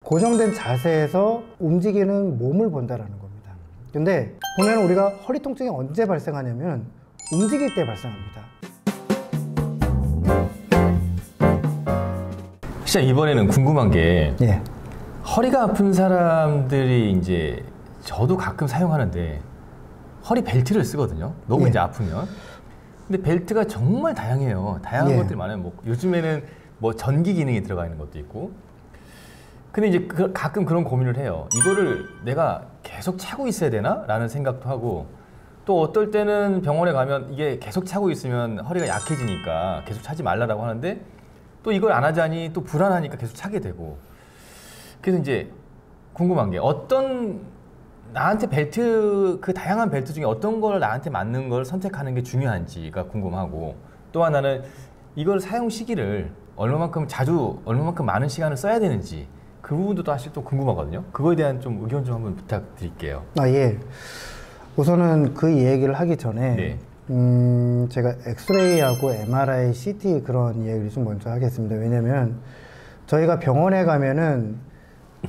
고정된 자세에서 움직이는 몸을 본다라는 겁니다. 근데 보면 우리가 허리 통증이 언제 발생하냐면 움직일 때 발생합니다. 시장 이번에는 궁금한 게 예. 허리가 아픈 사람들이 이제 저도 가끔 사용하는데 허리 벨트를 쓰거든요. 너무 예. 이제 아프면. 근데 벨트가 정말 다양해요. 다양한 예. 것들이 많아요. 뭐 요즘에는 뭐 전기 기능이 들어가 있는 것도 있고. 근데 이제 가끔 그런 고민을 해요. 이거를 내가 계속 차고 있어야 되나? 라는 생각도 하고, 또 어떨 때는 병원에 가면 이게 계속 차고 있으면 허리가 약해지니까 계속 차지 말라고 하는데, 또 이걸 안 하자니 또 불안하니까 계속 차게 되고. 그래서 이제 궁금한 게 어떤 나한테 벨트, 그 다양한 벨트 중에 어떤 걸 나한테 맞는 걸 선택하는 게 중요한지가 궁금하고, 또 하나는 이걸 사용 시기를 얼마만큼 자주, 얼마만큼 많은 시간을 써야 되는지 그 부분도 사실 또 궁금하거든요. 그거에 대한 좀 의견 좀 한번 부탁드릴게요. 예. 우선은 그 얘기를 하기 전에 네. 제가 엑스레이하고 MRI, CT 그런 얘기를 좀 먼저 하겠습니다. 왜냐면 저희가 병원에 가면은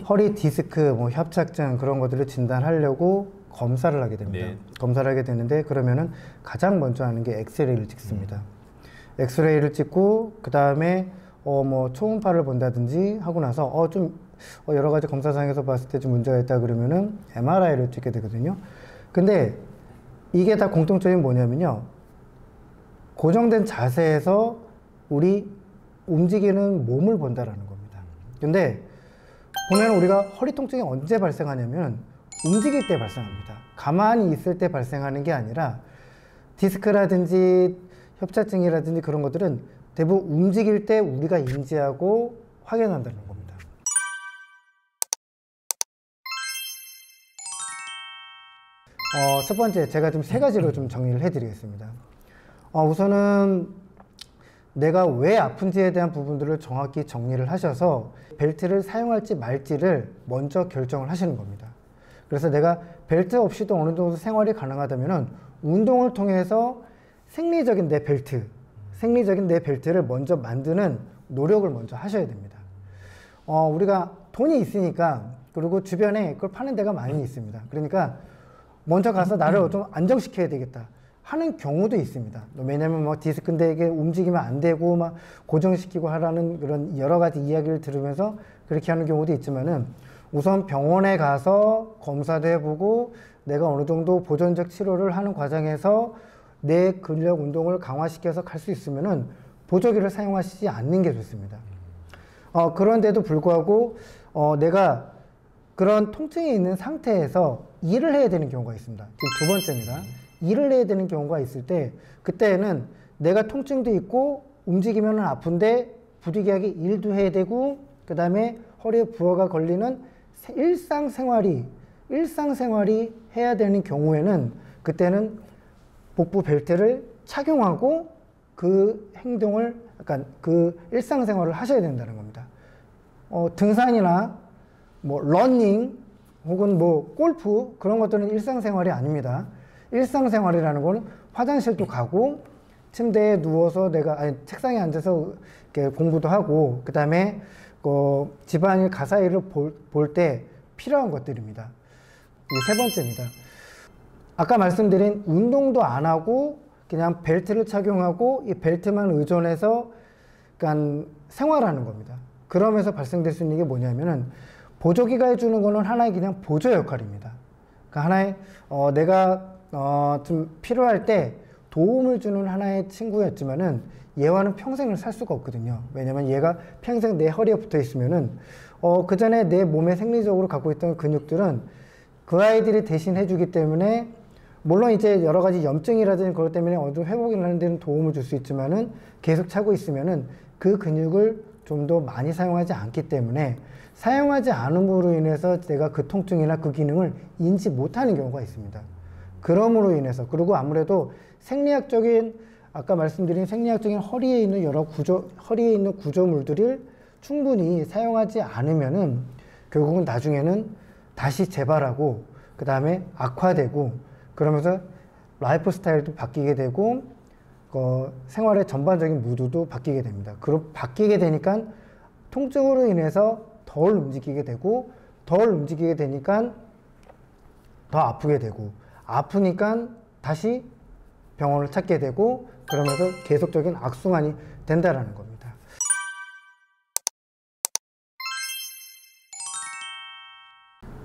허리 디스크, 뭐 협착증 그런 것들을 진단하려고 검사를 하게 됩니다. 네. 검사를 하게 되는데 그러면은 가장 먼저 하는 게 엑스레이를 찍습니다. 엑스레이를 찍고 그 다음에 뭐 초음파를 본다든지 하고 나서 좀 여러 가지 검사상에서 봤을 때 좀 문제가 있다 그러면은 MRI를 찍게 되거든요. 근데 이게 다 공통점이 뭐냐면요, 고정된 자세에서 우리 움직이는 몸을 본다라는 겁니다. 근데 보면 우리가 허리 통증이 언제 발생하냐면 움직일 때 발생합니다. 가만히 있을 때 발생하는 게 아니라 디스크라든지 협착증이라든지 그런 것들은 대부분 움직일 때 우리가 인지하고 확인한다는 겁니다. 첫 번째, 제가 좀 세 가지로 좀 정리를 해드리겠습니다. 우선은 내가 왜 아픈지에 대한 부분들을 정확히 정리를 하셔서 벨트를 사용할지 말지를 먼저 결정을 하시는 겁니다. 그래서 내가 벨트 없이도 어느 정도 생활이 가능하다면 운동을 통해서 생리적인 내 벨트를 먼저 만드는 노력을 먼저 하셔야 됩니다. 우리가 돈이 있으니까, 그리고 주변에 그걸 파는 데가 많이 있습니다. 그러니까 먼저 가서 나를 좀 안정시켜야 되겠다 하는 경우도 있습니다. 왜냐면 뭐 디스크인데 이게 움직이면 안 되고 막 고정시키고 하라는 그런 여러 가지 이야기를 들으면서 그렇게 하는 경우도 있지만은, 우선 병원에 가서 검사도 해보고 내가 어느 정도 보존적 치료를 하는 과정에서 내 근력 운동을 강화시켜서 갈 수 있으면은 보조기를 사용하시지 않는 게 좋습니다. 그런데도 불구하고 내가 그런 통증이 있는 상태에서 일을 해야 되는 경우가 있습니다. 지금 두 번째입니다. 일을 해야 되는 경우가 있을 때, 그때는 내가 통증도 있고 움직이면 아픈데 부득이하게 일도 해야 되고 그 다음에 허리에 부하가 걸리는 일상생활이 해야 되는 경우에는, 그때는 복부 벨트를 착용하고 그 행동을, 약간 그 일상생활을 하셔야 된다는 겁니다. 등산이나 뭐 러닝 혹은 뭐 골프 그런 것들은 일상생활이 아닙니다. 일상생활이라는 거는 화장실도 가고 침대에 누워서 책상에 앉아서 이렇게 공부도 하고 그 다음에 집안일 가사일을 볼 때 필요한 것들입니다. 이게 세 번째입니다. 아까 말씀드린 운동도 안 하고 그냥 벨트를 착용하고 이 벨트만 의존해서 그러니까 생활하는 겁니다. 그러면서 발생될 수 있는 게 뭐냐면은, 보조기가 해주는 거는 하나의 그냥 보조 역할입니다. 그러니까 하나의 내가 좀 필요할 때 도움을 주는 하나의 친구였지만은 얘와는 평생을 살 수가 없거든요. 왜냐면 얘가 평생 내 허리에 붙어 있으면은 그 전에 내 몸에 생리적으로 갖고 있던 근육들은 그 아이들이 대신 해주기 때문에, 물론 이제 여러 가지 염증이라든지 그것 때문에 어느 정도 회복이 하는 데는 도움을 줄 수 있지만은 계속 차고 있으면은 그 근육을 좀 더 많이 사용하지 않기 때문에, 사용하지 않음으로 인해서 내가 그 통증이나 그 기능을 인지 못하는 경우가 있습니다. 그럼으로 인해서, 그리고 아무래도 생리학적인, 아까 말씀드린 생리학적인 허리에 있는 허리에 있는 구조물들을 충분히 사용하지 않으면은 결국은 나중에는 다시 재발하고 그 다음에 악화되고, 그러면서 라이프 스타일도 바뀌게 되고 생활의 전반적인 무드도 바뀌게 됩니다. 바뀌게 되니까 통증으로 인해서 덜 움직이게 되고 덜 움직이게 되니까 더 아프게 되고 아프니까 다시 병원을 찾게 되고 그러면서 계속적인 악순환이 된다라는 겁니다.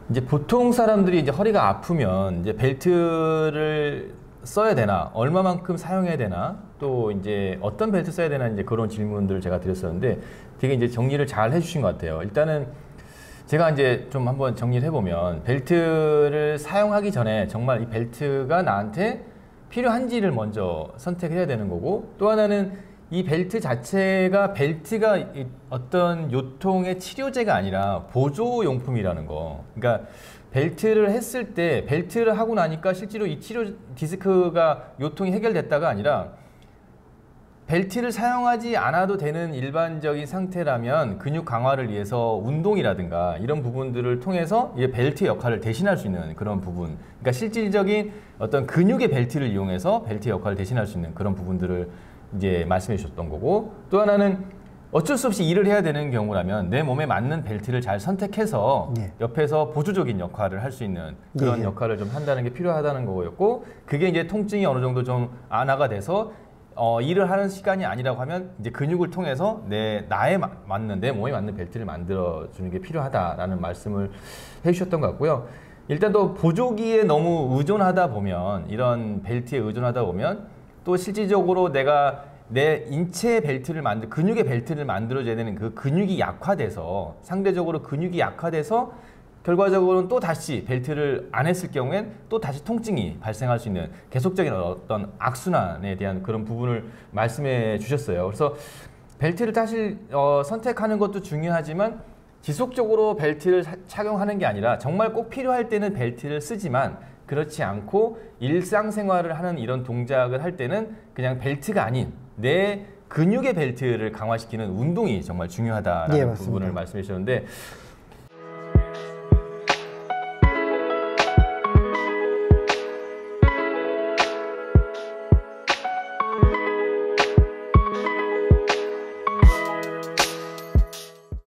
이제 보통 사람들이 이제 허리가 아프면 이제 벨트를 써야 되나, 얼마만큼 사용해야 되나, 또 이제 어떤 벨트 써야 되나 이제 그런 질문들을 제가 드렸었는데 되게 이제 정리를 잘 해주신 것 같아요. 일단은 제가 이제 좀 한번 정리를 해보면 벨트를 사용하기 전에 정말 이 벨트가 나한테 필요한지를 먼저 선택해야 되는 거고, 또 하나는 이 벨트 자체가 벨트가 어떤 요통의 치료제가 아니라 보조용품이라는 거. 그러니까 벨트를 했을 때 벨트를 하고 나니까 실제로 이 치료 디스크가 요통이 해결됐다가 아니라 벨트를 사용하지 않아도 되는 일반적인 상태라면 근육 강화를 위해서 운동이라든가 이런 부분들을 통해서 이제 벨트의 역할을 대신할 수 있는 그런 부분, 그러니까 실질적인 어떤 근육의 벨트를 이용해서 벨트의 역할을 대신할 수 있는 그런 부분들을 이제 말씀해 주셨던 거고, 또 하나는 어쩔 수 없이 일을 해야 되는 경우라면 내 몸에 맞는 벨트를 잘 선택해서 옆에서 보조적인 역할을 할 수 있는 그런 역할을 좀 한다는 게 필요하다는 거였고, 그게 이제 통증이 어느 정도 좀 완화가 돼서 일을 하는 시간이 아니라고 하면 이제 근육을 통해서 나에 맞는, 내 몸에 맞는 벨트를 만들어 주는 게 필요하다라는 말씀을 해주셨던 것 같고요. 일단 또 보조기에 너무 의존하다 보면, 이런 벨트에 의존하다 보면 또 실질적으로 내가 내 인체의 벨트를 근육의 벨트를 만들어줘야 되는 그 근육이 약화돼서, 상대적으로 근육이 약화돼서 결과적으로는 또 다시 벨트를 안 했을 경우엔 또 다시 통증이 발생할 수 있는 계속적인 어떤 악순환에 대한 그런 부분을 말씀해 주셨어요. 그래서 벨트를 사실 선택하는 것도 중요하지만 지속적으로 벨트를 착용하는 게 아니라 정말 꼭 필요할 때는 벨트를 쓰지만 그렇지 않고 일상생활을 하는 이런 동작을 할 때는 그냥 벨트가 아닌 내 근육의 벨트를 강화시키는 운동이 정말 중요하다는 부분을 말씀해 주셨는데,